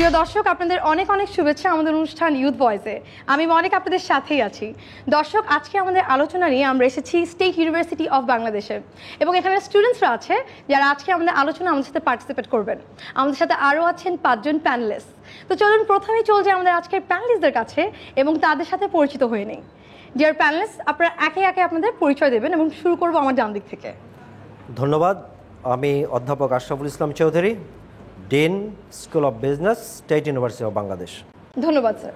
প্রিয় দর্শক, আপনাদের অনেক অনেক শুভেচ্ছা আমাদের অনুষ্ঠান ইউথ ভয়েসে। আমি অনেক আপনাদের সাথেই আছি। দর্শক, আজকে আমাদের আলোচনা নিয়ে আমরা এসেছি স্টেট ইউনিভার্সিটি অফ বাংলাদেশে, এবং এখানে স্টুডেন্টসরা আছে যারা আজকে আমাদের আলোচনা আমাদের সাথে পার্টিসিপেট করবেন। আমাদের সাথে আরও আছেন 5 জন প্যানেলিস্ট। তো চলুন প্রথমেই চলে যাই আমাদের আজকের প্যানেলিস্টদের কাছে এবং তাদের সাথে পরিচিত হয়ে নেই। ডিয়ার প্যানেলিস্ট, আপনারা একে একে আপনাদের পরিচয় দেবেন এবং শুরু করবো আমার ডান দিক থেকে। ধন্যবাদ। আমি অধ্যাপক Ashraful Islam Chowdhury, dean, school of business, state university of Bangladesh. ধন্যবাদ sir.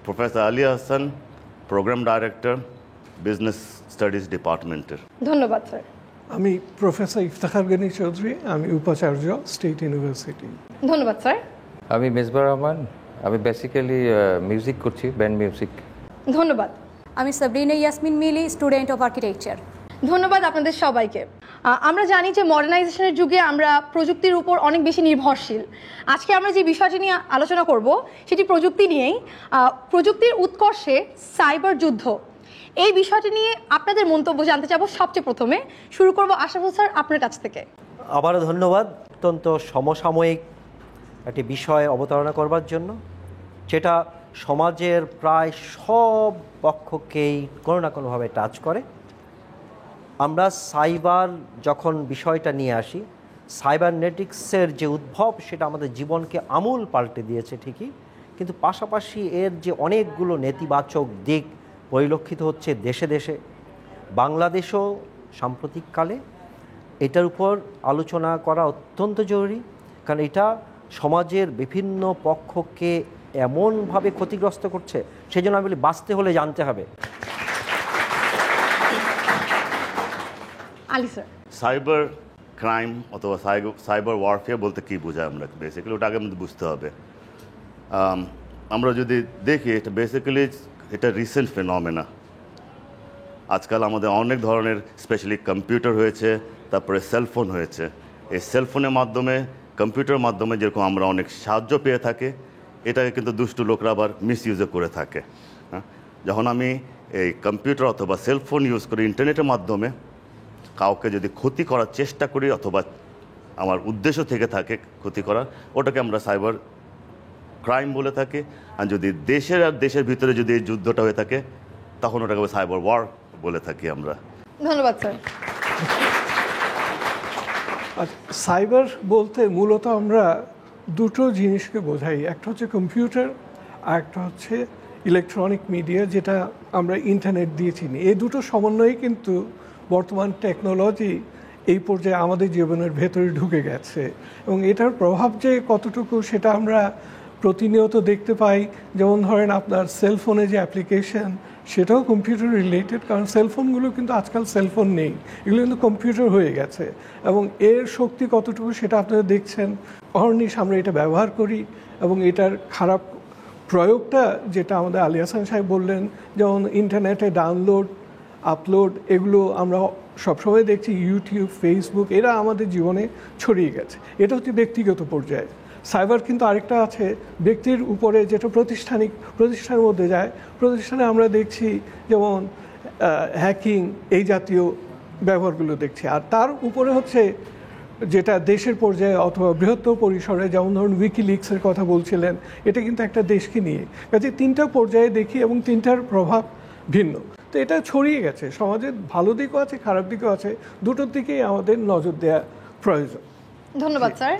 Professor Ali Hasan, program director, business studies ডিপার্টমেন্টের। ধন্যবাদ স্যার। আমি প্রফেসর ইফতেখার গনি চৌধুরী, আমি উপাচার্য, স্টেট ইউনিভার্সিটি। ধন্যবাদ স্যার। আমি মেজবার রহমান, আমি বেসিক্যালি মিউজিক করছি, ব্যান্ড মিউজিক। ধন্যবাদ। আমি সাবরিনা ইয়াসমিন মিলি, স্টুডেন্ট অফ আর্কিটেকচার। ধন্যবাদ আপনাদের সবাইকে। আমরা জানি যে মডার্নাইজেশনের যুগে আমরা প্রযুক্তির উপর অনেক বেশি নির্ভরশীল। আজকে আমরা যে বিষয়টি নিয়ে আলোচনা করব সেটি প্রযুক্তি নিয়েই। প্রযুক্তির উৎকর্ষে সাইবার যুদ্ধ, এই বিষয়টি নিয়ে আপনাদের মন্তব্য জানতে চাবো। সবচেয়ে প্রথমে শুরু করব আশরাফুল স্যার আপনার কাছ থেকে। আবারও ধন্যবাদ অত্যন্ত সমসাময়িক একটি বিষয় অবতারণা করবার জন্য, যেটা সমাজের প্রায় সব পক্ষকেই কোনো না কোনোভাবে টাচ করে। আমরা সাইবার যখন বিষয়টা নিয়ে আসি, সাইবারনেটিক্সের যে উদ্ভব সেটা আমাদের জীবনকে আমূল পাল্টে দিয়েছে ঠিকই, কিন্তু পাশাপাশি এর যে অনেকগুলো নেতিবাচক দিক পরিলক্ষিত হচ্ছে দেশে দেশে, বাংলাদেশও সাম্প্রতিককালে এটার উপর আলোচনা করা অত্যন্ত জরুরি, কারণ এটা সমাজের বিভিন্ন পক্ষকে এমনভাবে ক্ষতিগ্রস্ত করছে, সেই জন্য আমি বলি বাঁচতে হলে জানতে হবে। আলী স্যার। সাইবার ক্রাইম অথবা সাইবার ওয়ারফেয়ার বলতে কী বোঝায় আমরা বেসিক্যালি ওটা আগে আমাদের বুঝতে হবে। আমরা যদি দেখি এটা বেসিক্যালি এটা রিসেন্ট ফেনোমেনা। আজকাল আমাদের অনেক ধরনের স্পেশালি কম্পিউটার হয়েছে, তারপরে সেলফোন হয়েছে। এই সেলফোনের মাধ্যমে, কম্পিউটারের মাধ্যমে যেরকম আমরা অনেক সাহায্য পেয়ে থাকি, এটাকে কিন্তু দুষ্টু লোকরা আবার মিসইউজও করে থাকে। হ্যাঁ, যখন আমি এই কম্পিউটার অথবা সেলফোন ইউজ করি ইন্টারনেটের মাধ্যমে কাউকে যদি ক্ষতি করার চেষ্টা করি অথবা আমার উদ্দেশ্য থেকে থাকে ক্ষতি করার, ওটাকে আমরা সাইবার ক্রাইম বলে থাকি। আর যদি দেশের আর দেশের ভিতরে যদি এই যুদ্ধটা হয়ে থাকে তখন ওটাকে সাইবার ওয়ার বলে থাকি আমরা। ধন্যবাদ স্যার। সাইবার বলতে মূলত আমরা দুটো জিনিসকে বোঝাই, একটা হচ্ছে কম্পিউটার আর একটা হচ্ছে ইলেকট্রনিক মিডিয়া, যেটা আমরা ইন্টারনেট দিয়ে চিনি। এই দুটো সমন্বয়ে কিন্তু বর্তমান টেকনোলজি এই পর্যায়ে আমাদের জীবনের ভেতরে ঢুকে গেছে, এবং এটার প্রভাব যে কতটুকু সেটা আমরা প্রতিনিয়ত দেখতে পাই। যেমন ধরেন আপনার সেলফোনে যে অ্যাপ্লিকেশন, সেটাও কম্পিউটার রিলেটেড, কারণ সেলফোনগুলো কিন্তু আজকাল সেলফোন নেই, এগুলো কিন্তু কম্পিউটার হয়ে গেছে, এবং এর শক্তি কতটুকু সেটা আপনারা দেখছেন। অহর্নিশ আমরা এটা ব্যবহার করি, এবং এটার খারাপ প্রয়োগটা যেটা আমাদের আলী হাসান সাহেব বললেন, যেমন ইন্টারনেটে ডাউনলোড আপলোড, এগুলো আমরা সবসময় দেখছি, ইউটিউব, ফেসবুক, এরা আমাদের জীবনে ছড়িয়ে গেছে। এটা হচ্ছে ব্যক্তিগত পর্যায়ে। সাইবার কিন্তু আরেকটা আছে ব্যক্তির উপরে, যেটা প্রতিষ্ঠানের মধ্যে যায়। প্রতিষ্ঠানে আমরা দেখছি যেমন হ্যাকিং, এই জাতীয় ব্যবহারগুলো দেখছি। আর তার উপরে হচ্ছে যেটা দেশের পর্যায়ে অথবা বৃহত্তর পরিসরে, যেমন ধরুন উইকিলিক্সের কথা বলছিলেন, এটা কিন্তু একটা দেশকে নিয়ে। কাজে তিনটা পর্যায়ে দেখি এবং তিনটার প্রভাব ভিন্ন। তো এটা ছড়িয়ে গেছে সমাজের, ভালো দিকও আছে খারাপ দিকও আছে, দুটোর দিকেই আমাদের নজর দেওয়া প্রয়োজন। ধন্যবাদ স্যার।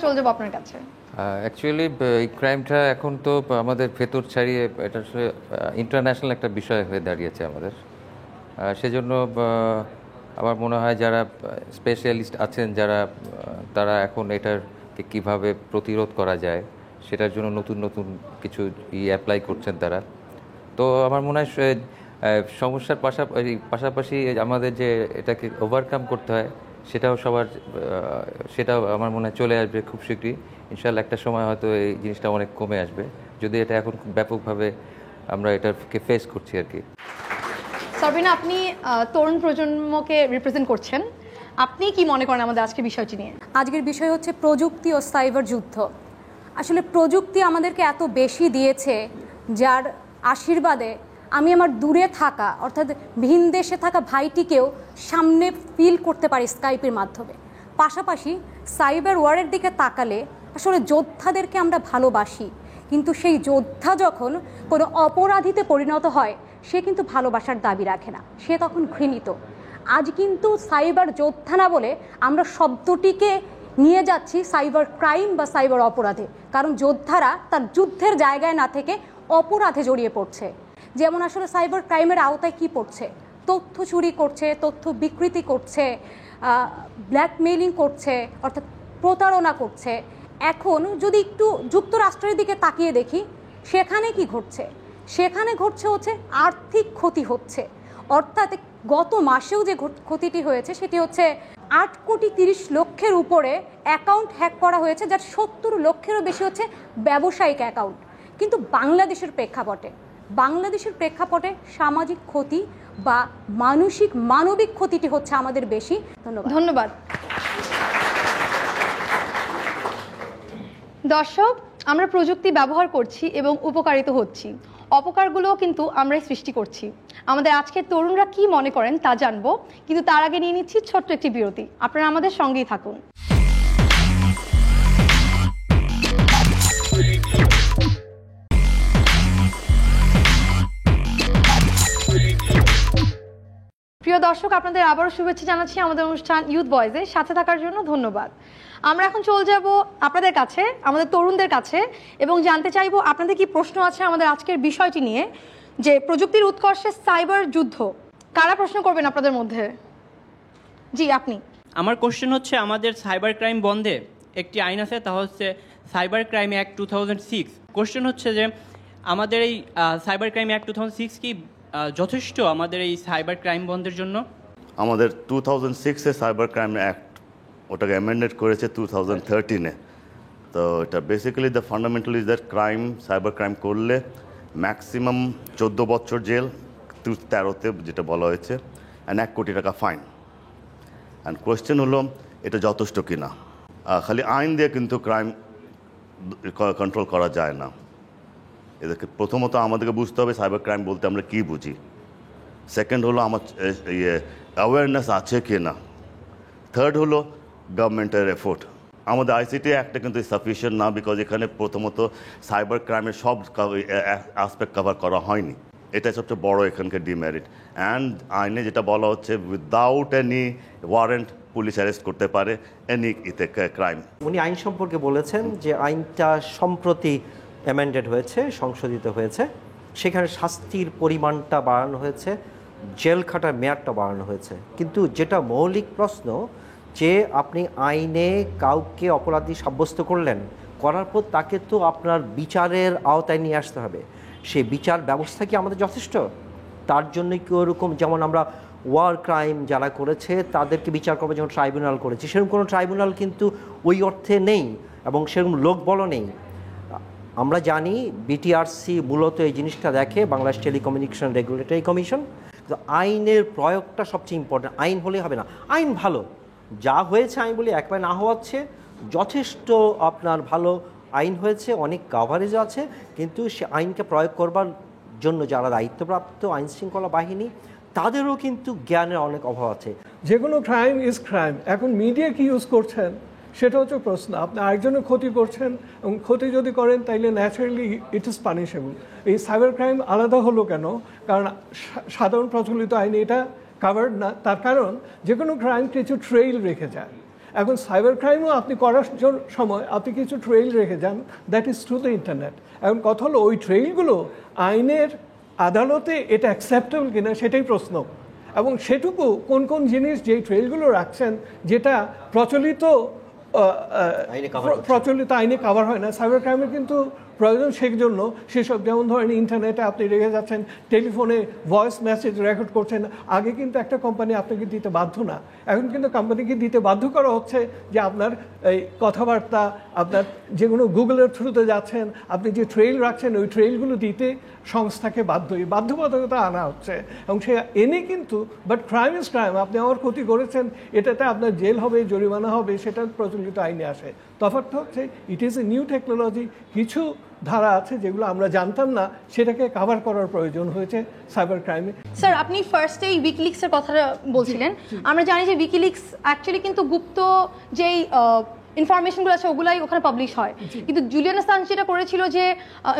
চলে যাবো আপনার কাছে। অ্যাকচুয়ালি এই ক্রাইমটা এখন তো আমাদের ভেতর ছাড়িয়ে এটা আসলে ইন্টারন্যাশনাল একটা বিষয় হয়ে দাঁড়িয়েছে আমাদের। সেজন্য আমার মনে হয় যারা স্পেশালিস্ট আছেন, তারা এখন এটাকে কীভাবে প্রতিরোধ করা যায় সেটার জন্য নতুন নতুন কিছু অ্যাপ্লাই করছেন তারা। তো আমার মনে হয় সমস্যার পাশাপাশি আমাদের যে এটাকে ওভারকাম করতে হয় সেটাও আমার মনে হয় চলে আসবে খুব শীঘ্রই। ইনশাআল্লাহ একটা সময় হয়তো এই জিনিসটা অনেক কমে আসবে, যদি এটা এখন খুব ব্যাপকভাবে আমরা এটাকে ফেস করছি আর কি। সাবিনা, আপনি তরুণ প্রজন্মকে রিপ্রেজেন্ট করছেন, আপনি কি মনে করেন আমাদের আজকের বিষয়টি নিয়ে? আজকের বিষয় হচ্ছে প্রযুক্তি ও সাইবার যুদ্ধ। আসলে প্রযুক্তি আমাদেরকে এত বেশি দিয়েছে, যার আশীর্বাদে আমি আমার দূরে থাকা অর্থাৎ ভিন দেশে থাকা ভাইটিকেও সামনে ফিল করতে পারি স্কাইপের মাধ্যমে। পাশাপাশি সাইবার ওয়ারের দিকে তাকালে আসলে যোদ্ধাদেরকে আমরা ভালোবাসি, কিন্তু সেই যোদ্ধা যখন কোনো অপরাধীতে পরিণত হয় সে কিন্তু ভালোবাসার দাবি রাখে না, সে তখন ঘৃণিত। আজ কিন্তু সাইবার যোদ্ধা না বলে আমরা শব্দটিকে নিয়ে যাচ্ছি সাইবার ক্রাইম বা সাইবার অপরাধে, কারণ যোদ্ধারা তার যুদ্ধের জায়গায় না থেকে অপরাধে জড়িয়ে পড়ছে। যেমন আসলে সাইবার ক্রাইমের আওতায় কি পড়ছে? তথ্য চুরি করছে, তথ্য বিকৃতি করছে, ব্ল্যাকমেইলিং করছে, অর্থাৎ প্রতারণা করছে। এখন যদি একটু যুক্তরাষ্ট্রের দিকে তাকিয়ে দেখি, সেখানে কি ঘটছে? সেখানে ঘটছে হচ্ছে আর্থিক ক্ষতি হচ্ছে। অর্থাৎ গত মাসেও যে ক্ষতিটি হয়েছে সেটি হচ্ছে 8,30,00,000 উপরে অ্যাকাউন্ট হ্যাক করা হয়েছে, যার 70 লক্ষেরও বেশি হচ্ছে ব্যবসায়িক অ্যাকাউন্ট। কিন্তু বাংলাদেশের প্রেক্ষাপটে সামাজিক ক্ষতি বা মানবিক ক্ষতিটি হচ্ছে আমাদের বেশি। ধন্যবাদ। দর্শক, আমরা প্রযুক্তি ব্যবহার করছি এবং উপকারিত হচ্ছি, অপকারগুলোও কিন্তু আমরাই সৃষ্টি করছি। আমাদের আজকের তরুণরা কি মনে করেন তা জানবো, কিন্তু তার আগে নিয়ে নিচ্ছি ছোট্ট একটি বিরতি। আপনারা আমাদের সঙ্গেই থাকুন। প্রিয় দর্শক, আপনাদের আবারও শুভেচ্ছা জানাচ্ছি আমাদের অনুষ্ঠান ইউথ ভয়েসে সাথে থাকার জন্য ধন্যবাদ। আমরা এখন চলে যাব আপনাদের কাছে, আমাদের তরুণদের কাছে, এবং জানতে চাইবো আপনাদের কি প্রশ্ন আছে আমাদের আজকের বিষয়টি নিয়ে, যে প্রযুক্তির উৎকর্ষে সাইবার যুদ্ধ। কারা প্রশ্ন করবেন আপনাদের মধ্যে? জি, আপনি। আমার কোশ্চেন হচ্ছে, আমাদের সাইবার ক্রাইম বন্ধে একটি আইন আছে, তা হচ্ছে সাইবার ক্রাইম অ্যাক্ট 2006। কোশ্চেন হচ্ছে যে আমাদের এই সাইবার ক্রাইম অ্যাক্ট 2006 কি যথেষ্ট আমাদের এই সাইবার ক্রাইম বন্ধের জন্য? আমাদের 2006-এ সাইবার ক্রাইম অ্যাক্ট, ওটাকে অ্যামেন্ডেড করেছে 2013-এ। তো এটা basically the fundamental is that crime, cyber crime করলে ম্যাক্সিমাম 14 বছর জেল, 13-তে যেটা বলা হয়েছে, অ্যান্ড 1 কোটি টাকা ফাইন। অ্যান্ড কোয়েশ্চেন হলো এটা যথেষ্ট কি না। খালি আইন দিয়ে কিন্তু ক্রাইম কন্ট্রোল করা যায় না। এদেরকে প্রথমত আমাদেরকে বুঝতে হবে সাইবার ক্রাইম বলতে আমরা কী বুঝি। সেকেন্ড হলো আমার অ্যাওয়ারনেস আছে কি না। থার্ড হলো গভর্নমেন্টের এফোর্ট। আমাদের আইসিটি অ্যাক্টে কিন্তু সাফিসিয়েন্ট না, বিকজ এখানে প্রথমত সাইবার ক্রাইমের সব অ্যাসপেক্ট কভার করা হয়নি। এটা সবচেয়ে বড় এখানকার ডিমেরিট। অ্যান্ড আইনে যেটা বলা হচ্ছে, without any warrant police arrest করতে পারে এনি ক্রাইম। উনি আইন সম্পর্কে বলেছেন যে আইনটা সম্প্রতি অ্যামেন্ডেড হয়েছে, সংশোধিত হয়েছে। সেখানে শাস্তির পরিমাণটা বাড়ানো হয়েছে, জেল খাটার মেয়াদটা বাড়ানো হয়েছে। কিন্তু যেটা মৌলিক প্রশ্ন, যে আপনি আইনে কাউকে অপরাধী সাব্যস্ত করলেন, করার পর তাকে তো আপনার বিচারের আওতায় নিয়ে আসতে হবে। সেই বিচার ব্যবস্থা কি আমাদের যথেষ্ট? তার জন্য কি ওরকম, যেমন আমরা ওয়ার ক্রাইম যারা করেছে তাদেরকে বিচার করবে যেমন ট্রাইব্যুনাল করেছি, সেরকম কোনো ট্রাইব্যুনাল কিন্তু ওই অর্থে নেই এবং সেরকম লোকবলও নেই। আমরা জানি বিটিআরসি মূলত এই জিনিসটা দেখে, বাংলাদেশ টেলিকমিউনিকেশন রেগুলেটরি কমিশন। তো আইনের প্রয়োগটা সবচেয়ে ইম্পর্টেন্ট। আইন হলে হবে না, আইন ভালো যা হয়েছে আমি বলি একবার না হওয়াচ্ছে, যথেষ্ট আপনার ভালো আইন হয়েছে, অনেক কাভারেজ আছে, কিন্তু সে আইনকে প্রয়োগ করবার জন্য যারা দায়িত্বপ্রাপ্ত আইন শৃঙ্খলা বাহিনী, তাদেরও কিন্তু জ্ঞানের অনেক অভাব আছে। যে কোনো ক্রাইম ইজ ক্রাইম। এখন মিডিয়া কি ইউজ করছেন সেটা হচ্ছে প্রশ্ন। আপনি আরেকজনের ক্ষতি করছেন এবং ক্ষতি যদি করেন তাইলে ন্যাচারালি ইট ইজ পানিশেবল। এই সাইবার ক্রাইম আলাদা হলো কেন? কারণ সাধারণ প্রচলিত আইনে এটা কাভার্ড না। তার কারণ যে কোনো ক্রাইম কিছু ট্রেইল রেখে যায়। এখন সাইবার ক্রাইমও আপনি করার সময় আপনি কিছু ট্রেইল রেখে যান, that is through the internet. এখন কথা হলো ওই ট্রেইলগুলো আইনের আদালতে এটা অ্যাকসেপ্টেবল কিনা সেটাই প্রশ্ন। এবং সেটুকু কোন কোন জিনিস যেই ট্রেইলগুলো রাখছেন যেটা প্রচলিত আইনে কাভার হয় না। সাইবার ক্রাইমের কিন্তু প্রয়োজন সেই জন্য সেসব, যেমন ধরেন ইন্টারনেটে আপনি রেখে যাচ্ছেন, টেলিফোনে ভয়েস মেসেজ রেকর্ড করছেন। আগে কিন্তু একটা কোম্পানি আপনাকে দিতে বাধ্য না, এখন কিন্তু কোম্পানিকে দিতে বাধ্য করা হচ্ছে যে আপনার এই কথাবার্তা, আপনার যেগুলো গুগলের থ্রুতে যাচ্ছেন, আপনি যে ট্রেইল রাখছেন ওই ট্রেইলগুলো দিতে সংস্থাকে বাধ্যবাধকতা আনা হচ্ছে। এবং সে এনে কিন্তু বাট ক্রাইম ইজ ক্রাইম। আপনি আমার ক্ষতি করেছেন, এটাতে আপনার জেল হবে, জরিমানা হবে, সেটা প্রচলিত আইনে আসে। তফাৎটা হচ্ছে it is a new technology. কিছু ধারা আছে যেগুলো আমরা জানতাম না, সেটাকে কভার করার প্রয়োজন হয়েছে সাইবার ক্রাইমে। স্যার, আপনি ফার্স্টেই উইকিলিক্সের কথাটা বলছিলেন। আমরা জানি যে উইকিলিক্স অ্যাকচুয়ালি কিন্তু গুপ্ত যেই ইনফরমেশনগুলো আছে ওগুলাই ওখানে পাবলিশ হয়, কিন্তু জুলিয়ান অ্যাসাঞ্জ যেটা করেছিল যে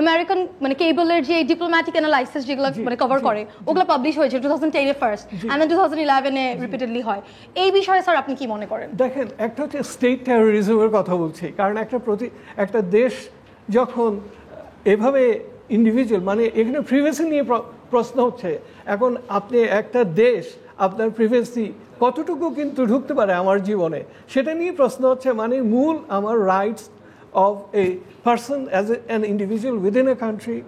আমেরিকান মানে কেবলের যে ডিপ্লোম্যাটিক অ্যানালাইসিস যেগুলো মানে কভার করে ওগুলো পাবলিশ হয়েছে 2010-এ ফার্স্ট, অ্যান্ড দেন 2011-এ রিপিটেডলি হয়। এই বিষয়ে স্যার আপনি কি মনে করেন? দেখেন, একটা হচ্ছে স্টেট টেরোরিজমের কথা বলছি, কারণ একটা দেশ যখন এভাবে ইন্ডিভিজুয়াল মানে এখানে প্রিভেসি নিয়ে প্রশ্ন হচ্ছে। এখন আপনি একটা দেশ আপনার প্রিভেসি কতটুকু কিন্তু ঢুকতে পারে আমার জীবনে, সেটা নিয়ে প্রশ্ন হচ্ছে। মানে মূল আমার rights of a person as an individual within a country,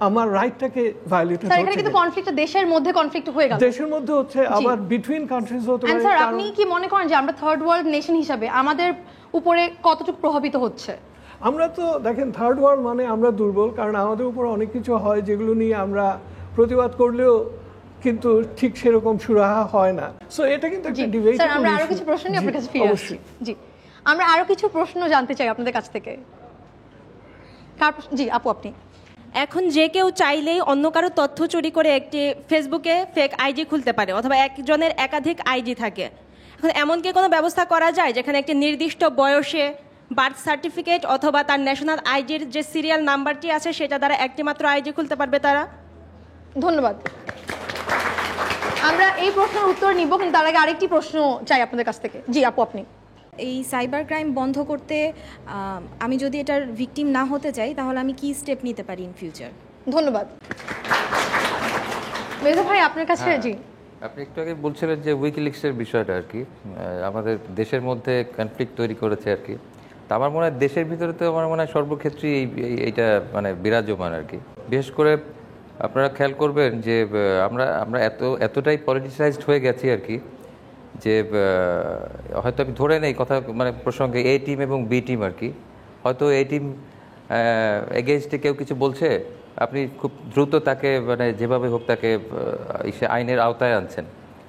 আমার রাইটটাকে ভায়োলেট স্যার এখানে কিন্তু কনফ্লিক্ট দেশের মধ্যে কনফ্লিক্ট হয়ে গেল, দেশের মধ্যে হচ্ছে, আবার বিটুইন কান্ট্রিজ হতে পারে। স্যার আপনি কি মনে করেন যে আমরা থার্ড ওয়ার্ল্ড নেশন হিসাবে আমাদের উপরে কতটুকু প্রভাবিত হচ্ছে? আমরা তো দেখেন থার্ড ওয়ার্ল্ড মানে আমরা দুর্বল, কারণ আমাদের উপর অনেক কিছু হয় যেগুলো নিয়ে আমরা প্রতিবাদ করলেও কিন্তু ঠিক সেরকম সুরাহা হয় না। সো এটা কিন্তু একটা ডিবেট। স্যার আমরা আরো কিছু প্রশ্ন নিয়ে আপনার কাছে ফিরে আসছি। জি, আমরা আরো কিছু প্রশ্ন জানতে চাই আপনাদের কাছ থেকে। জি আপু, আপনি। এখন যে কেউ চাইলেই অন্য কারো তথ্য চুরি করে একটি ফেসবুকে ফেক আইডি খুলতে পারে, অথবা একজনের একাধিক আইডি থাকে। এখন এমন কি কোনো ব্যবস্থা করা যায় যেখানে একটি নির্দিষ্ট বয়সে বার্থ সার্টিফিকেট অথবা তার ন্যাশনাল আইডির যে সিরিয়াল নাম্বারটি আছে সেটা দ্বারা একটি মাত্র আইডি খুলতে পারবে তারা? ধন্যবাদ। আমরা এই প্রশ্নের উত্তর নিব, কিন্তু তার আগে আরেকটি প্রশ্ন চাই আপনাদের কাছ থেকে। জি আপু, আপনি। এই সাইবার ক্রাইম বন্ধ করতে আমি যদি এটার ভিকটিম না হতে চাই তাহলে আমি কি স্টেপ নিতে পারি ইন ফিউচার? ধন্যবাদ। মেজর ভাই আপনার কাছে। জি, আপনি একটু আগে বলছিলেন যে উইকিলিক্সের বিষয়টা আর কি আমাদের দেশের মধ্যে কনফ্লিক্ট তৈরি করেছে আর কি। তা আমার মনে হয় দেশের ভিতরে তো আমার মনে হয় সর্বক্ষেত্রেই এইটা মানে বিরাজমান আর কি। বিশেষ করে আপনারা খেয়াল করবেন যে আমরা এতটাই পলিটিসাইজড হয়ে গেছি আর কি, যে হয়তো আমি ধরে নেই কথা মানে প্রসঙ্গে এ টিম এবং বি টিম আর কি। হয়তো এ টিম এগেনস্টে কেউ কিছু বলছে, আপনি খুব দ্রুত তাকে মানে যেভাবে হোক তাকে আইনের আওতায় আনছেন,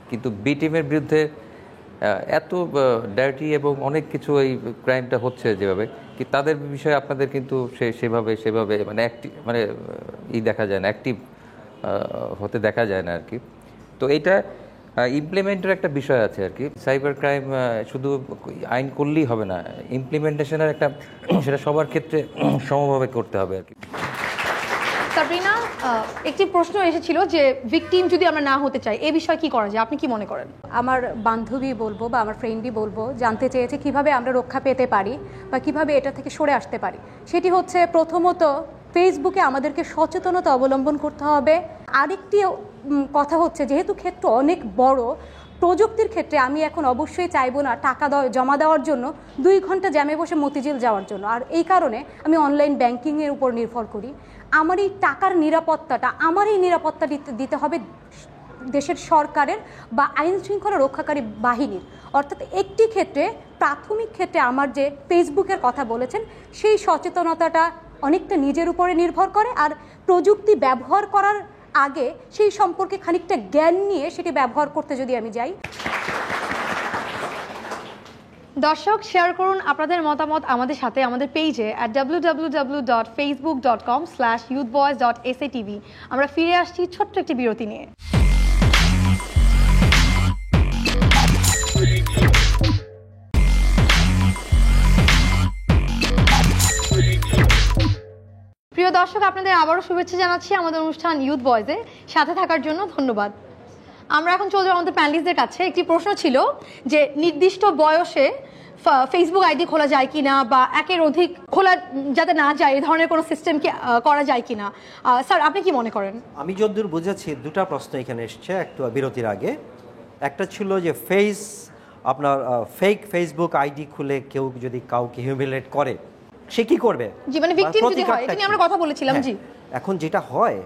কিন্তু বি টিমের বিরুদ্ধে এত ডার্টি এবং অনেক কিছু এই ক্রাইমটা হচ্ছে যেভাবে কি তাদের বিষয়ে আপনাদের কিন্তু সেভাবে মানে মানে দেখা যায় না, অ্যাক্টিভ হতে দেখা যায় না আর কি। তো এইটা ইমপ্লিমেন্টের একটা বিষয় আছে আর কি। সাইবার ক্রাইম শুধু আইন করলেই হবে না, ইমপ্লিমেন্টেশনের একটা সেটা সবার ক্ষেত্রে সমভাবে করতে হবে আর কি। সাবরিনা, একটি প্রশ্ন এসেছিল যে ভিকটিম যদি আমরা না হতে চাই এই বিষয়ে কি করা যায়, আপনি কি মনে করেন? আমার বান্ধবী বলবো বা আমার ফ্রেন্ডই বলবো জানতে চেয়েছে কিভাবে আমরা রক্ষা পেতে পারি বা কিভাবে এটা থেকে সরে আসতে পারি। সেটি হচ্ছে প্রথমত ফেসবুকে আমাদেরকে সচেতনতা অবলম্বন করতে হবে। আরেকটি কথা হচ্ছে যেহেতু ক্ষেত্র অনেক বড়, প্রযুক্তির ক্ষেত্রে আমি এখন অবশ্যই চাইবো না টাকা জমা দেওয়ার জন্য 2 ঘন্টা জ্যামে বসে মতিঝিল যাওয়ার জন্য। আর এই কারণে আমি অনলাইন ব্যাংকিংয়ের উপর নির্ভর করি। আমার এই টাকার নিরাপত্তাটা দিতে হবে দেশের সরকারের বা আইন শৃঙ্খলা রক্ষাকারী বাহিনীর। অর্থাৎ একটি ক্ষেত্রে প্রাথমিক ক্ষেত্রে আমার যে ফেসবুকের কথা বলেছেন সেই সচেতনতাটা অনেকটা নিজের উপরে নির্ভর করে। আর প্রযুক্তি ব্যবহার করার আগে সেই সম্পর্কে খানিকটা জ্ঞান নিয়ে সেটি ব্যবহার করতে যদি আমি যাই। দর্শক, শেয়ার করুন আপনাদের মতামত আমাদের সাথে আমাদের পেজে www.facebook.com/youthvoice.satv। আমরা ফিরে আসছি ছোট্ট একটি বিরতি নিয়ে। প্রিয় দর্শক, আপনাদের আবারও শুভেচ্ছা জানাচ্ছি আমাদের অনুষ্ঠান ইউথ ভয়েসে সাথে থাকার জন্য ধন্যবাদ। আমরা এখন চলে যাব আমাদের প্যানেলিস্টদের কাছে। একটি প্রশ্ন ছিল যে নির্দিষ্ট বয়সে ফেসবুক আইডি খোলা যায় কিনা বা একের অধিক খোলা যাতে না যায় এই ধরনের কোনো সিস্টেম কি করা যায় কিনা। স্যার আপনি কি মনে করেন? আমি যতদূর বুঝেছি দুটো প্রশ্ন এখানে এসছে একটু বিরতির আগে। একটা ছিল যে আপনার ফেক ফেসবুক আইডি খুলে কেউ যদি কাউকে হিউমিলেট করে সে কি করবে? জি, মানে ভিকটিম যদি হয়, এটা নিয়ে আমরা কথা বলেছিলাম। জি, এখন যেটা হয়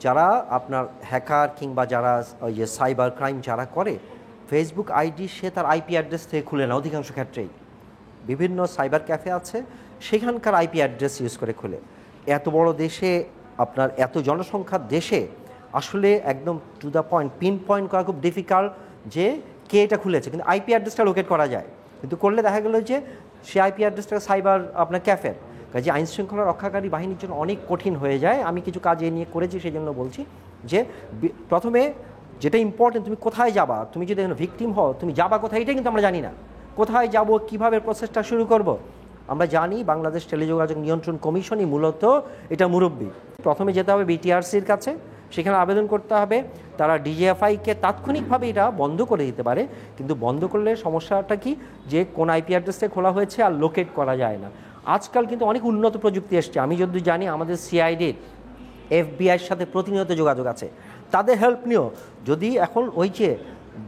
যারা আপনার হ্যাকার কিংবা যারা ওই যে সাইবার ক্রাইম যারা করে ফেসবুক আইডি সে তার আইপি অ্যাড্রেস থেকে খুলে না। অধিকাংশ ক্ষেত্রেই বিভিন্ন সাইবার ক্যাফে আছে সেখানকার আইপি অ্যাড্রেস ইউজ করে খুলে। এত বড় দেশে আপনার এত জনসংখ্যার দেশে আসলে একদম to the point pin point করা খুব ডিফিকাল্ট যে কে এটা খুলেছে, কিন্তু আইপি অ্যাড্রেসটা লোকেট করা যায়। কিন্তু করলে দেখা গেল যে সে আইপি অ্যাড্রেসটা সাইবার আপনার ক্যাফের, কাজে আইন শৃঙ্খলা রক্ষাকারী বাহিনীর জন্য অনেক কঠিন হয়ে যায়। আমি কিছু কাজ এ নিয়ে করেছি, সেই জন্য বলছি যে প্রথমে যেটা ইম্পর্টেন্ট, তুমি কোথায় যাবা, তুমি যদি ভিকটিম হও তুমি যাবা কোথায়, এটাই কিন্তু আমরা জানি না। কোথায় যাব, কিভাবে প্রসেসটা শুরু করব। আমরা জানি বাংলাদেশ টেলিযোগাযোগ নিয়ন্ত্রণ কমিশনই মূলত এটা মুরব্বী। প্রথমে যেতে হবে বিটিআরসির কাছে, সেখানে আবেদন করতে হবে। তারা ডিজিএফআইকে তাৎক্ষণিকভাবে এটা বন্ধ করে দিতে পারে, কিন্তু বন্ধ করলে সমস্যাটা কি, যে কোন আইপি অ্যাড্রেসে খোলা হয়েছে আর লোকেট করা যায় না। আজকাল কিন্তু অনেক উন্নত প্রযুক্তি এসছে। আমি যদি জানি আমাদের সিআইডির এফবিআইয়ের সাথে প্রতিনিয়ত যোগাযোগ আছে, তাদের হেল্প নিও। যদি এখন ওই যে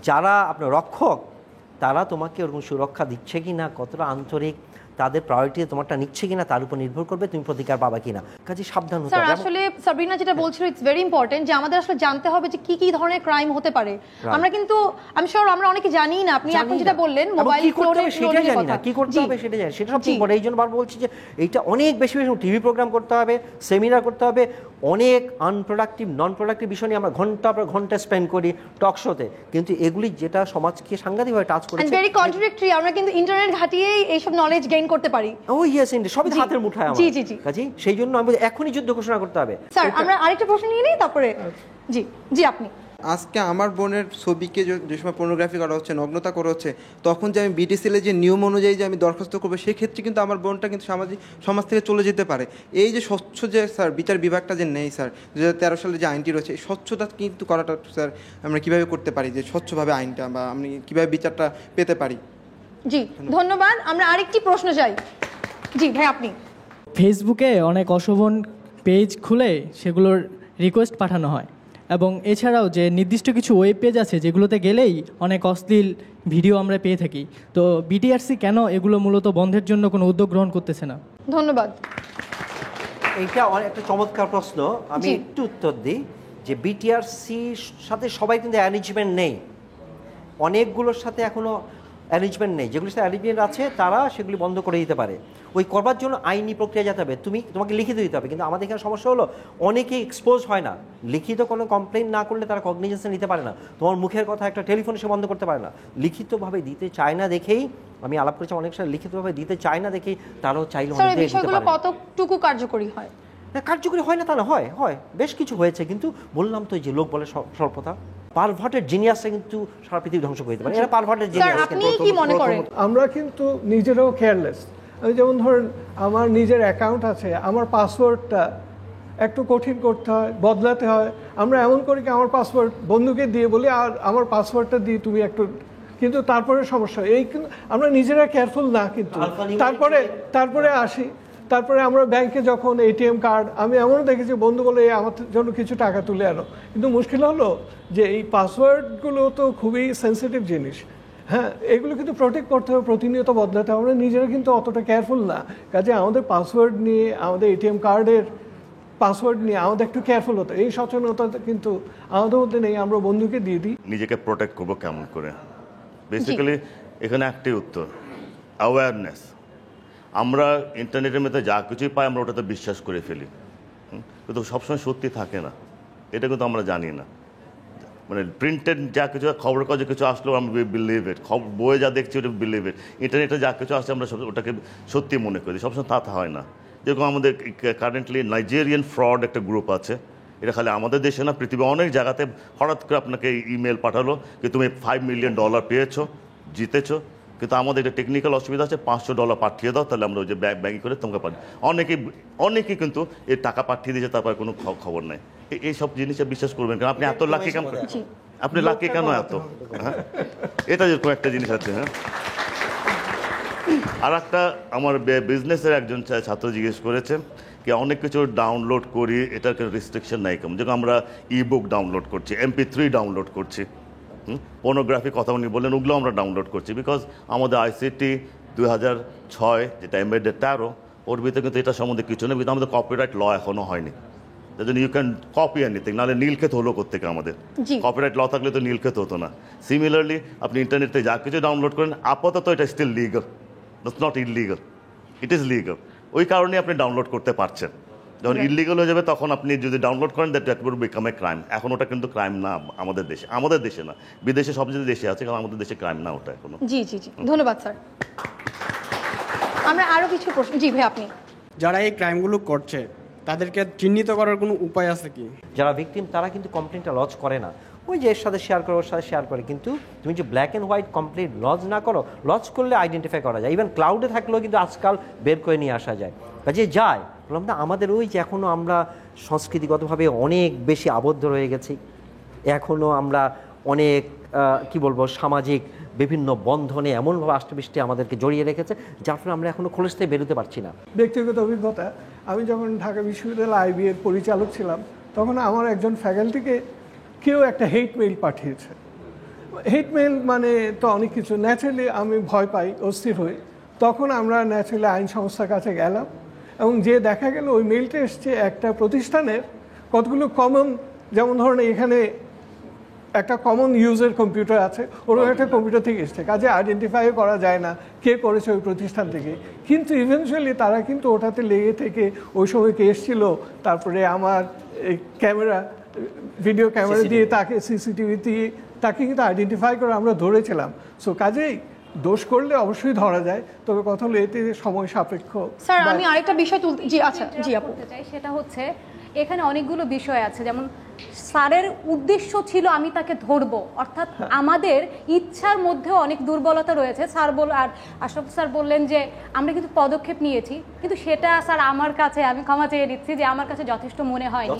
যারা আপনার রক্ষক, তারা তোমাকে ওরকম সুরক্ষা দিচ্ছে কি না, কতটা আন্তরিক, তাদের প্রায়োরিটি তোমারটা নিচ্ছে কিনা তার উপর নির্ভর করবে তুমি প্রতিকার পাবা কিনা। কাজে সাবধান হতে স্যার হবে। আসলে সাবরিনা যেটা বলছিল ইটস ভেরি ইম্পর্টেন্ট যে আমাদের আসলে জানতে হবে যে কি কি ধরনের ক্রাইম হতে পারে। আমরা কিন্তু আমি শিওর আমরা অনেকে জানি না। আপনি এখন যেটা বললেন মোবাইল ফোনে সেটা জানি না, কি করতে হবে সেটা জানি, সেটা সবচেয়ে বড়। এই জন্য বার বলছি যে এইটা অনেক বেশি বেশি টিভি প্রোগ্রাম করতে হবে, সেমিনার করতে হবে। অনেক আনপ্রোডাক্টিভ নন প্রোডাক্টিভ বিষয় নিয়ে আমরা ঘন্টা পর ঘন্টা স্পেন্ড করি টক শোতে, কিন্তু এগুলি যেটা সমাজকে সাংঘাতিকভাবে টাচ করেছে, ভেরি কন্ট্রাডিক্টরি। আমরা কিন্তু ইন্টারনেট ঘাটিয়েই এইসব নলেজ গেইন করতে পারি। ও ইয়েস, সবই হাতের মুঠায় আমার। জি জি জি। কাজে সেই জন্য আমি এখনই যুদ্ধ ঘোষণা করতে হবে। স্যার আমরা আরেকটা প্রশ্ন নিয়ে নিই তারপরে। জি জি আপনি। আজকে আমার বোনের ছবিকে যে সময় পর্নোগ্রাফি করা হচ্ছে, নগ্নতা করা হচ্ছে, তখন যে আমি বিটিসিএলের যে নিয়ম অনুযায়ী যে আমি দরখাস্ত করবো, সেক্ষেত্রে কিন্তু আমার বোনটা কিন্তু সমাজ থেকে চলে যেতে পারে। এই যে স্বচ্ছ যে স্যার বিচার বিভাগটা যে নেই স্যার, 2013 সালে যে আইনটি রয়েছে, এই স্বচ্ছতা কিন্তু করাটা স্যার আমরা কীভাবে করতে পারি, যে স্বচ্ছভাবে আইনটা বা আমি কীভাবে বিচারটা পেতে পারি। জি ধন্যবাদ। আমরা আরেকটি প্রশ্ন চাই। জি ভাই আপনি। ফেসবুকে অনেক অশোভন পেজ খুলে সেগুলোর রিকোয়েস্ট পাঠানো হয়, এবং এছাড়াও যে নির্দিষ্ট কিছু ওয়েব পেজ আছে যেগুলোতে গেলেই অনেক অশ্লীল ভিডিও আমরা পেয়ে থাকি। তো বিটিআরসি কেন এগুলো মূলত বন্ধের জন্য কোনো উদ্যোগ গ্রহণ করতেছে না? ধন্যবাদ। এইটা একটা চমৎকার প্রশ্ন। আমি একটু উত্তর দিই যে বিটিআরসির সাথে সবাই কিন্তু অ্যারেঞ্জমেন্ট নেই, অনেকগুলোর সাথে এখনো অ্যারেঞ্জমেন্ট নেই। যেগুলোর সাথে অ্যারেঞ্জমেন্ট আছে তারা সেগুলি বন্ধ করে দিতে পারে। ওই করবার জন্য আইনি প্রক্রিয়া যেতে হবে, তোমাকে লিখিত দিতে হবে। কিন্তু আমাদের এখানে সমস্যা হলো অনেকেই এক্সপোজ হয় না। লিখিত কোনো কমপ্লেন না করলে তারা কগনিজেন্স নিতে পারে না। তোমার মুখের কথা একটা টেলিফোনে সে বন্ধ করতে পারে না। লিখিতভাবে দিতে চায় না দেখেই, আমি আলাপ করেছি অনেক সময় লিখিতভাবে দিতে চায় না দেখেই তারাও চাইলে স্যার এই বিষয়গুলো কতটুকু কার্যকরী হয়? কার্যকরী হয় না তা না, হয় হয় বেশ কিছু হয়েছে, কিন্তু বললাম তো যে লোক বলে স্বল্পতা। পারভার্টেড জিনিয়াসটা কিন্তু সারা পৃথিবী ধ্বংস করে দিতে পারে। এরা পারভার্টেড জিনিয়াস। আপনি কি মনে করেন? আমরা কিন্তু নিজেরাও কেয়ারলেস। আমি যেমন ধরেন আমার নিজের অ্যাকাউন্ট আছে, আমার পাসওয়ার্ডটা একটু কঠিন করতে হয়, বদলাতে হয়। আমরা এমন করি কি আমার পাসওয়ার্ড বন্ধুকে দিয়ে বলি আর আমার পাসওয়ার্ডটা দিয়ে তুমি একটু, কিন্তু তারপরে সমস্যা এই আমরা নিজেরা কেয়ারফুল না। কিন্তু তারপরে আসি, তারপরে আমরা ব্যাংকে যখন এটিএম কার্ড, আমি এমনও দেখেছি বন্ধু বলে আমার জন্য কিছু টাকা তুলে আনো, কিন্তু মুশকিল হলো যে এই পাসওয়ার্ডগুলো তো খুবই সেন্সিটিভ জিনিস। হ্যাঁ, এগুলো কিন্তু প্রোটেক্ট করতে হবে, প্রতিনিয়ত বদলাতে হবে। আমরা নিজেরা কিন্তু অতটা কেয়ারফুল না। কাজে আমাদের পাসওয়ার্ড নিয়ে, আমাদের এটিএম কার্ডের পাসওয়ার্ড নিয়ে আমাদের একটু কেয়ারফুল হতো। এই সচেতনতা কিন্তু আমাদের মধ্যে নেই, আমরা বন্ধুকে দিয়ে দিই। নিজেকে প্রোটেক্ট করবো কেমন করে, বেসিক্যালি এখানে একটাই উত্তর, অ্যাওয়ারনেস। আমরা ইন্টারনেটের মধ্যে যা কিছুই পাই আমরা ওটাতে বিশ্বাস করে ফেলি, কিন্তু সবসময় সত্যি থাকে না, এটা কিন্তু আমরা জানি না। মানে প্রিন্টেড যা কিছু খবর কাগজে কিছু আসলেও আমরা বিলিভ ইট, বইয়ে যা দেখছি ওটা বিলিভ ইট, ইন্টারনেটে যা কিছু আসছে আমরা ওটাকে সত্যি মনে করি, সবসময় তা হয় না। যেরকম আমাদের কারেন্টলি নাইজেরিয়ান ফ্রড একটা গ্রুপ আছে, এটা খালি আমাদের দেশে না, পৃথিবীর অনেক জায়গাতে হঠাৎ করে আপনাকে ইমেল পাঠালো কি তুমি $5 মিলিয়ন পেয়েছো, জিতেছো, কিন্তু আমাদের একটা টেকনিক্যাল অসুবিধা আছে, $500 পাঠিয়ে দাও, তাহলে আমরা ওই যে ব্যাঙ্কিং করে তোমাকে পাঠাই। অনেকেই কিন্তু এই টাকা পাঠিয়ে দিয়েছে, তারপর কোনো খবর নেই। এইসব জিনিসে বিশ্বাস করবেন কেন? আপনি এত লাকি কেন? আপনি লাকি কেন এত? হ্যাঁ, এটা যেরকম একটা জিনিস আছে। হ্যাঁ, আর একটা আমার বিজনেসের একজন ছাত্র জিজ্ঞেস করেছে কি অনেক কিছু ডাউনলোড করি, এটার কোনো রেস্ট্রিকশন নাই কেমন? যেমন আমরা ইবুক ডাউনলোড করছি, MP3 ডাউনলোড করছি, পর্নোগ্রাফি কথা উনি বললেন, ওগুলো আমরা ডাউনলোড করছি। বিকজ আমাদের ICT 2006 যেটা এমবেডেড 13, ওর ভিতরে কিন্তু এটা সম্বন্ধে কিছু নেই, কিন্তু আমাদের কপিরাইট ল এখনও হয়নি। যেন ইউ ক্যান কপি এনিথিং, নাহলে নীলক্ষেত হলো কোত্থেকে আমাদের। কপিরাইট ল থাকলে তো নীলক্ষেত হতো না। সিমিলারলি আপনি ইন্টারনেটে যা কিছু ডাউনলোড করেন, আপাতত এটা still legal, it's not illegal, it is legal. ওই কারণে আপনি ডাউনলোড করতে পারছেন। যখন ইললিগাল হয়ে যাবে তখন আপনি যদি ডাউনলোড করেন, that will become a crime. এখন ওটা কিন্তু ক্রাইম না আমাদের দেশে না, বিদেশে সব দেশে আছে, কারণ আমাদের দেশে ক্রাইম না ওটা এখনো। জি জি জি, ধন্যবাদ স্যার। আমরা আরো কিছু প্রশ্ন। জি ভাই আপনি। যারা এই ক্রাইমগুলো করছে তাদেরকে চিহ্নিত করার কোনো উপায় আছে কি? যারা ভিকটিম তারা কিন্তু কমপ্লেনটা লজ করে না, ওই যে এর সাথে শেয়ার করে ওর সাথে শেয়ার করে, কিন্তু তুমি যে black and white complain lodge না করো, লজ করলে আইডেন্টিফাই করা যায়, ইভেন ক্লাউডে থাকলেও কিন্তু আজকাল বের করে নিয়ে আসা যায়। কাজে যায় বললাম না, আমাদের ওই যে এখনও আমরা সংস্কৃতিগতভাবে অনেক বেশি আবদ্ধ রয়ে গেছি, এখনও আমরা অনেক কি বলবো সামাজিক বিভিন্ন বন্ধনে এমনভাবে আষ্টপৃষ্টে আমাদেরকে জড়িয়ে রেখেছে, যার ফলে আমরা এখনও খোলস থেকে বেরোতে পারছি না। ব্যক্তিগত অভিজ্ঞতা, আমি যখন ঢাকা বিশ্ববিদ্যালয় আইবি এর পরিচালক ছিলাম, তখন আমার একজন ফ্যাকাল্টিকে কেউ একটা হেট মেইল পাঠিয়েছে। হেট মেইল মানে তো অনেক কিছু, ন্যাচারালি আমি ভয় পাই, অস্থির হই। তখন আমরা ন্যাচারালি আইন সংস্থার কাছে গেলাম এবং যে দেখা গেল ওই মেইলটা এসছে একটা প্রতিষ্ঠানের কতগুলো কমন, যেমন ধরুন এখানে একটা কমন ইউজের কম্পিউটার আছে, ওরকম একটা কম্পিউটার থেকে এসছে, কাজে আইডেন্টিফাই করা যায় না কে করেছে ওই প্রতিষ্ঠান থেকে। কিন্তু ইভেনচুয়ালি তারা কিন্তু ওটাতে লেগে থেকে ওই সময় কে এসেছিল, তারপরে আমার ক্যামেরা ভিডিও ক্যামেরা দিয়ে তাকে সিসিটিভি দিয়ে তাকে কিন্তু আইডেন্টিফাই করে আমরা ধরেছিলাম। সো কাজেই দোষ করলে অবশ্যই ধরা যায়, তবে কথা হলো এতে সময় সাপেক্ষ। স্যার আমি আরেকটা বিষয় তুলতে, জি আচ্ছা জি আপু চাই, সেটা হচ্ছে এখানে অনেকগুলো বিষয় আছে, যেমন স্যারের উদ্দেশ্য ছিল আমি তাকে ধরবো, অর্থাৎ আমাদের ইচ্ছার মধ্যেও অনেক দুর্বলতা রয়েছে। স্যার আর আশরাফ স্যার বললেন যে আমরা কিন্তু পদক্ষেপ নিয়েছি, কিন্তু সেটা স্যার আমার কাছে, আমি ক্ষমা চেয়ে দিচ্ছি যে আমার কাছে যথেষ্ট মনে হয়নি।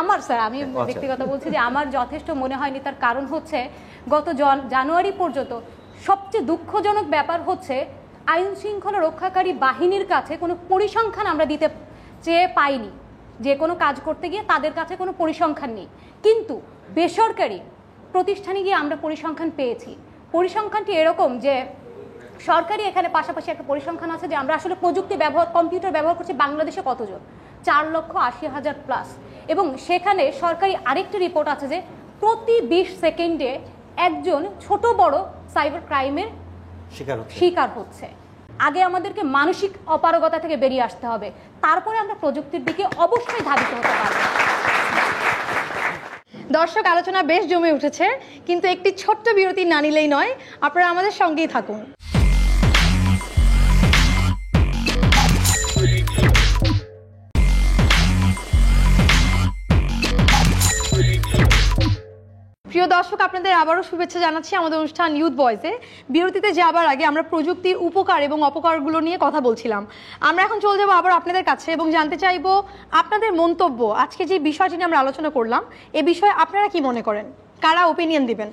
আমার স্যার আমি ব্যক্তিগত বলছি যে আমার যথেষ্ট মনে হয়নি। তার কারণ হচ্ছে গত জানুয়ারি পর্যন্ত সবচেয়ে দুঃখজনক ব্যাপার হচ্ছে আইন শৃঙ্খলা রক্ষাকারী বাহিনীর কাছে কোনো পরিসংখ্যান আমরা দিতে চেয়ে পাইনি, যে কোনো কাজ করতে গিয়ে তাদের কাছে কোনো পরিসংখ্যান নেই। কিন্তু বেসরকারি প্রতিষ্ঠানে গিয়ে আমরা পরিসংখ্যান পেয়েছি। পরিসংখ্যানটি এরকম যে সরকারি এখানে পাশাপাশি একটা পরিসংখ্যান আছে যে আমরা আসলে প্রযুক্তি ব্যবহার, কম্পিউটার ব্যবহার করছি বাংলাদেশে কতজন, 4,80,000 প্লাস। এবং সেখানে সরকারি আরেকটি রিপোর্ট আছে যে প্রতি 20 সেকেন্ডে একজন ছোট বড় সাইবার ক্রাইমের শিকার হচ্ছে। আগে আমাদেরকে মানসিক অপারগতা থেকে বেরিয়ে আসতে হবে, তারপরে আমরা প্রযুক্তির দিকে অবশ্যই ধাবিত হতে পারব। দর্শক, আলোচনা বেশ জমে উঠেছে, কিন্তু একটি ছোট্ট বিরতি না নিলেই নয়, আপনারা আমাদের সঙ্গেই থাকুন। প্রিয় দর্শক, আপনাদের আবারও শুভেচ্ছা জানাচ্ছি আমাদের অনুষ্ঠান ইউথ ভয়েসে। বিরতিতে যাবার আগে আমরা প্রযুক্তির উপকার এবং অপকারগুলো নিয়ে কথা বলছিলাম। আমরা এখন চলে যাবো আবার আপনাদের কাছে এবং জানতে চাইবো আপনাদের মন্তব্য। আজকে যে বিষয়টি নিয়ে আমরা আলোচনা করলাম, এ বিষয়ে আপনারা কি মনে করেন, কারা ওপিনিয়ন দিবেন?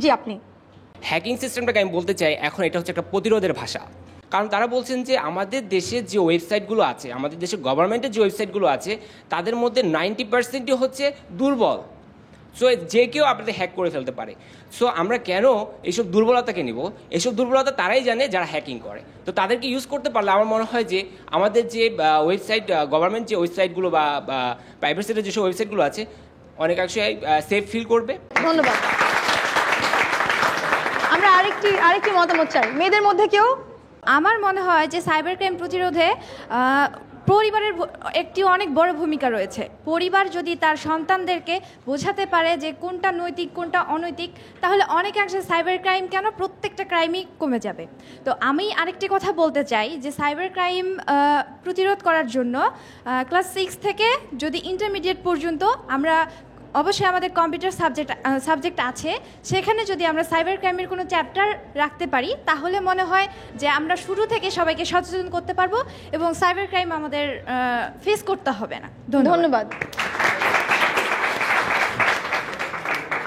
জি আপনি। হ্যাকিং সিস্টেমটাকে আমি বলতে চাই এখন এটা হচ্ছে একটা প্রতিরোধের ভাষা। কারণ তারা বলছেন যে আমাদের দেশের যে ওয়েবসাইটগুলো আছে, আমাদের দেশের গভর্নমেন্টের যে ওয়েবসাইটগুলো আছে, তাদের মধ্যে 90% হচ্ছে দুর্বল। সো যে কেউ আপনাদের হ্যাক করে ফেলতে পারে। সো আমরা কেন এইসব দুর্বলতাকে নিব? এইসব দুর্বলতা তারাই জানে যারা হ্যাকিং করে। তো তাদেরকে ইউজ করতে পারলে আমার মনে হয় যে আমাদের যে ওয়েবসাইট, গভর্নমেন্ট যে ওয়েবসাইটগুলো বা প্রাইভেট সেক্টরের যেসব ওয়েবসাইটগুলো আছে, অনেকাংশে সেফ ফিল করবে। ধন্যবাদ। আমরা আরেকটি মতামত চাই, মেয়েদের মধ্যে কেউ? আমার মনে হয় যে সাইবার ক্রাইম প্রতিরোধে পরিবারের একটি অনেক বড় ভূমিকা রয়েছে। পরিবার যদি তার সন্তানদেরকে বোঝাতে পারে যে কোনটা নৈতিক কোনটা অনৈতিক, তাহলে অনেকাংশে সাইবার ক্রাইম কেন প্রত্যেকটা ক্রাইমই কমে যাবে। তো আমি আরেকটি কথা বলতে চাই যে সাইবার ক্রাইম প্রতিরোধ করার জন্য ক্লাস 6 থেকে যদি ইন্টারমিডিয়েট পর্যন্ত আমরা, অবশ্যই আমাদের কম্পিউটার সাবজেক্ট আছে, সেখানে যদি আমরা সাইবার ক্রাইমের কোনো চ্যাপ্টার রাখতে পারি, তাহলে মনে হয় যে আমরা শুরু থেকে সবাইকে সচেতন করতে পারবো এবং সাইবার ক্রাইম আমাদের ফেস করতে হবে না। ধন্যবাদ।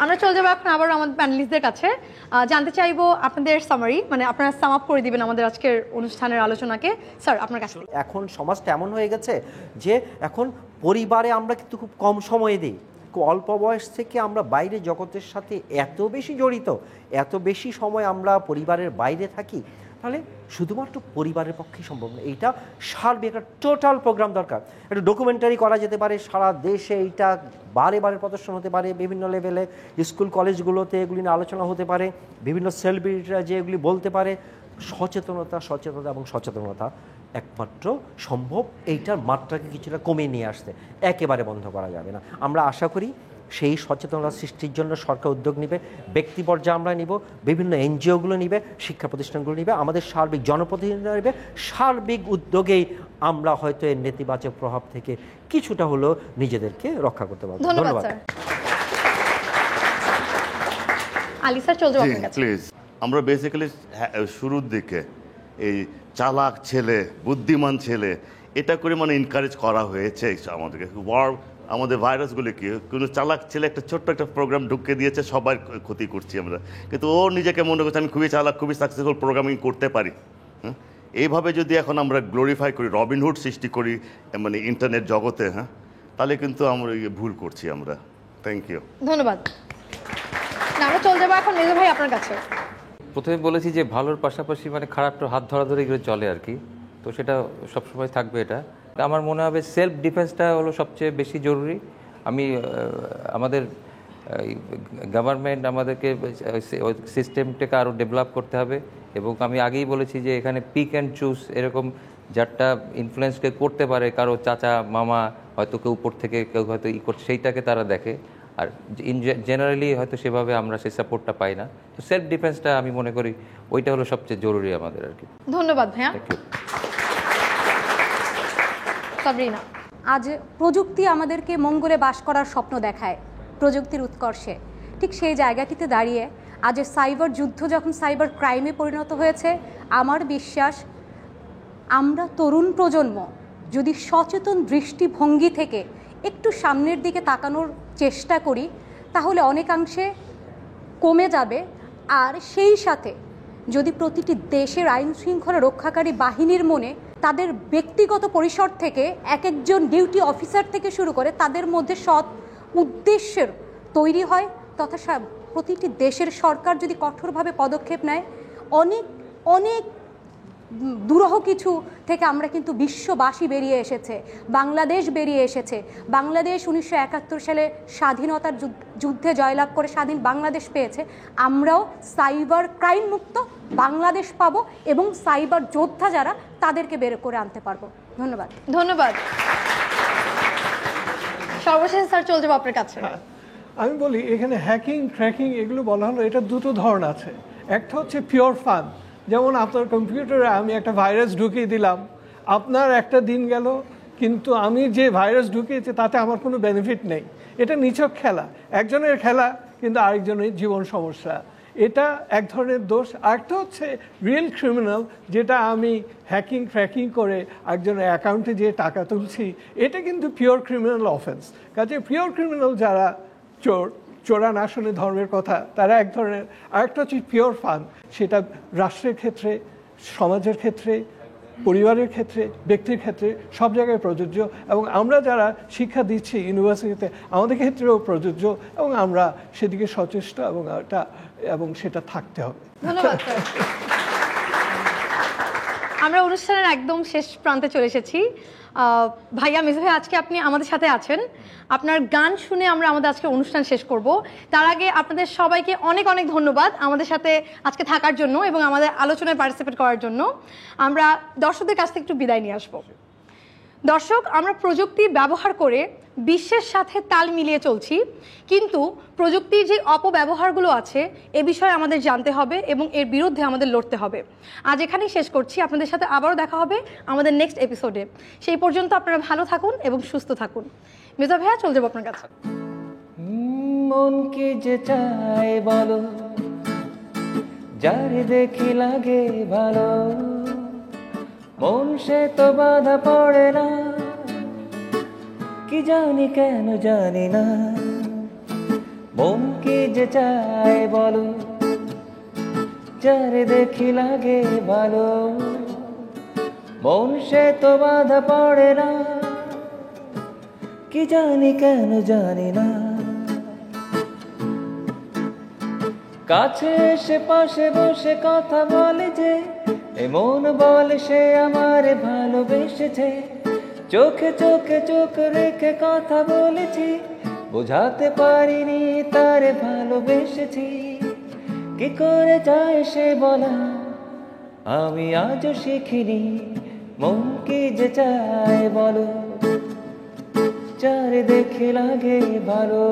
আমরা চলে যাবো এখন আবার আমাদের প্যানেলিস্টদের কাছে। জানতে চাইবো আপনাদের সামারি, মানে আপনারা সাম আপ করে দিবেন আমাদের আজকের অনুষ্ঠানের আলোচনাকে। স্যার আপনার কাছে। এখন সমাজটা এমন হয়ে গেছে যে এখন পরিবারে আমরা কিন্তু খুব কম সময় দিই, অল্প বয়স থেকে আমরা বাইরে জগতের সাথে এত বেশি জড়িত, এত বেশি সময় আমরা পরিবারের বাইরে থাকি, তাহলে শুধুমাত্র পরিবারের পক্ষে সম্ভব না। এইটা সার্বিক একটা টোটাল প্রোগ্রাম দরকার। একটা ডকুমেন্টারি করা যেতে পারে, সারা দেশে এইটা বারে বারে প্রদর্শন হতে পারে, বিভিন্ন লেভেলে স্কুল কলেজগুলোতে এগুলি নিয়ে আলোচনা হতে পারে, বিভিন্ন সেলিব্রিটিরা যে এগুলি বলতে পারে। সচেতনতা এবং সচেতনতা একমাত্র সম্ভব এইটার মাত্রাকে কিছুটা কমিয়ে নিয়ে আসতে, একেবারে বন্ধ করা যাবে না। আমরা আশা করি সেই সচেতনতা সৃষ্টির জন্য সরকার উদ্যোগ নেবে, ব্যক্তি পর্যায়ে আমরা নিব, বিভিন্ন এনজিওগুলো নিবে, শিক্ষা প্রতিষ্ঠানগুলো নিবে, আমাদের সার্বিক জনপ্রতিনিধিরা নেবে। সার্বিক উদ্যোগেই আমরা হয়তো এর নেতিবাচক প্রভাব থেকে কিছুটা হলেও নিজেদেরকে রক্ষা করতে পারবো। ধন্যবাদ স্যার। আলী স্যার চলে যাবো আপনার কাছে। প্লিজ, আমরা বেসিক্যালি শুরুর দিকে এই চালাক ছেলে, বুদ্ধিমান ছেলে, এটা করে মানে এনকারেজ করা হয়েছে আমাদেরকে। আমাদের ভাইরাসগুলি কি, কোনো চালাক ছেলে একটা ছোট্ট একটা প্রোগ্রাম ঢুকে দিয়েছে, সবার ক্ষতি করছি আমরা, কিন্তু ও নিজেকে মনে করছে আমি খুবই চালাক, খুবই সাকসেসফুল প্রোগ্রামিং করতে পারি। হ্যাঁ, এইভাবে যদি এখন আমরা গ্লোরিফাই করি, রবিনহুড সৃষ্টি করি মানে ইন্টারনেট জগতে, হ্যাঁ, তাহলে কিন্তু আমরা ভুল করছি আমরা। Thank you. ধন্যবাদ। আমরা চলে যাবো এখন মেজো ভাই আপনার কাছে। প্রথমে বলেছি যে ভালোর পাশাপাশি মানে খারাপটা হাত ধরাধরি করে চলে আর কি, তো সেটা সবসময় থাকবে। এটা আমার মনে হবে সেলফ ডিফেন্সটা হলো সবচেয়ে বেশি জরুরি। আমি আমাদের গভর্নমেন্ট আমাদেরকে সিস্টেমটাকে আরও ডেভেলপ করতে হবে, এবং আমি আগেই বলেছি যে এখানে পিক অ্যান্ড চুজ, এরকম যারটা ইনফ্লুয়েন্সকে করতে পারে, কারো চাচা মামা হয়তো কেউ উপর থেকে কেউ হয়তো করছে, সেইটাকে তারা দেখে। আর জেনারেলি হয়তো সেভাবে আমরা সেই সাপোর্টটা পাই না। তো সেলফ ডিফেন্সটা আমি মনে করি ওইটা হলো সবচেয়ে জরুরি আমাদের আর কি। ধন্যবাদ ভাইয়া। সাবরিনা, আজ প্রযুক্তি আমাদেরকে মঙ্গলে বাস করার স্বপ্ন দেখায়, প্রযুক্তির উৎকর্ষে। ঠিক সেই জায়গাটিতে দাঁড়িয়ে আজ সাইবার যুদ্ধ যখন সাইবার ক্রাইমে পরিণত হয়েছে, আমার বিশ্বাস আমরা তরুণ প্রজন্ম যদি সচেতন দৃষ্টিভঙ্গি থেকে একটু সামনের দিকে তাকানোর চেষ্টা করি, তাহলে অনেকাংশে কমে যাবে। আর সেই সাথে যদি প্রতিটি দেশের আইন শৃঙ্খলা রক্ষাকারী বাহিনীর মনে তাদের ব্যক্তিগত পরিসর থেকে এক একজন ডিউটি অফিসার থেকে শুরু করে তাদের মধ্যে সৎ উদ্দেশ্যের তৈরি হয়, তথা প্রতিটি দেশের সরকার যদি কঠোরভাবে পদক্ষেপ নেয়, অনেক অনেক দুরূহ কিছু থেকে আমরা কিন্তু বিশ্ববাসী বেরিয়ে এসেছে, বাংলাদেশ বেরিয়ে এসেছে। বাংলাদেশ 1971 সালে স্বাধীনতার যুদ্ধে জয়লাভ করে স্বাধীন বাংলাদেশ পেয়েছে। আমরাও সাইবার ক্রাইম মুক্ত বাংলাদেশ পাবো, এবং সাইবার যোদ্ধা যারা তাদেরকে বের করে আনতে পারবো। ধন্যবাদ। ধন্যবাদ। সর্বশেষ স্যার চলে যাবো আপনার কাছে। আমি বলি এখানে হ্যাকিং ট্র্যাকিং এগুলো বলা হলো, এটা দুটো ধরন আছে। একটা হচ্ছে পিওর ফান, যেমন আপনার কম্পিউটারে আমি একটা ভাইরাস ঢুকিয়ে দিলাম, আপনার একটা দিন গেল, কিন্তু আমি যে ভাইরাস ঢুকিয়েছি তাতে আমার কোনো বেনিফিট নেই। এটা নিছক খেলা, একজনের খেলা কিন্তু আরেকজনের জীবন সমস্যা। এটা এক ধরনের দোষ। আরেকটা হচ্ছে রিয়েল ক্রিমিনাল, যেটা আমি হ্যাকিং ট্র্যাকিং করে একজনের অ্যাকাউন্টে যে টাকা তুলছি, এটা কিন্তু পিওর ক্রিমিনাল অফেন্স। কাজে পিওর ক্রিমিনাল যারা চোরান আসলে ধর্মের কথা, তারা এক ধরনের। আরেকটা হচ্ছে পিওর ফান, সেটা রাষ্ট্রের ক্ষেত্রে, সমাজের ক্ষেত্রে, পরিবারের ক্ষেত্রে, ব্যক্তির ক্ষেত্রে সব জায়গায় প্রযোজ্য। এবং আমরা যারা শিক্ষা দিচ্ছি ইউনিভার্সিটিতে, আমাদের ক্ষেত্রেও প্রযোজ্য, এবং আমরা সেদিকে সচেষ্ট এবং সেটা থাকতে হবে। ধন্যবাদ স্যার। আমরা অনুষ্ঠানের একদম শেষ প্রান্তে চলে এসেছি। ভাইয়া মেজো ভাই, আজকে আপনি আমাদের সাথে আছেন, আপনার গান শুনে আমরা আমাদের আজকে অনুষ্ঠান শেষ করব। তার আগে আপনাদের সবাইকে অনেক অনেক ধন্যবাদ আমাদের সাথে আজকে থাকার জন্য এবং আমাদের আলোচনায় পার্টিসিপেট করার জন্য। আমরা দর্শকদের কাছ থেকে একটু বিদায় নিয়ে আসবো। দর্শক, আমরা প্রযুক্তি ব্যবহার করে বিশ্বের সাথে তাল মিলিয়ে চলছি, কিন্তু প্রযুক্তির যে অপব্যবহারগুলো আছে এ বিষয়ে আমাদের জানতে হবে এবং এর বিরুদ্ধে আমাদের লড়তে হবে। আজ এখানেই শেষ করছি, আপনাদের সাথে আবারও দেখা হবে আমাদের নেক্সট এপিসোডে। সেই পর্যন্ত আপনারা ভালো থাকুন এবং সুস্থ থাকুন। মেজা ভাইয়া, চলে যাবো আপনার কাছে। মন কি যে চায় বলো, যার দেখি লাগে ভালো, মন সে তো বাধা পড়ে না, কি জানি কেন জানি না। মন কি যে চায় বলো, যার দেখি লাগে ভালো, মন সে তো বাধা পড়ে না, কি জানি কেন জানি না। কাছে এসে পাশে বসে কথা বলে যে, এমন বলে সে আমার ভালোবেসেছে। চোখে চোখে চোখ রেখে কথা বলেছি, বোঝাতে পারিনি তার ভালোবেসেছি। কি করে যায় সে বলা, আমি আজও শিখিনি। মন কি যে চায় বলো, যার দেখে লাগে ভালো।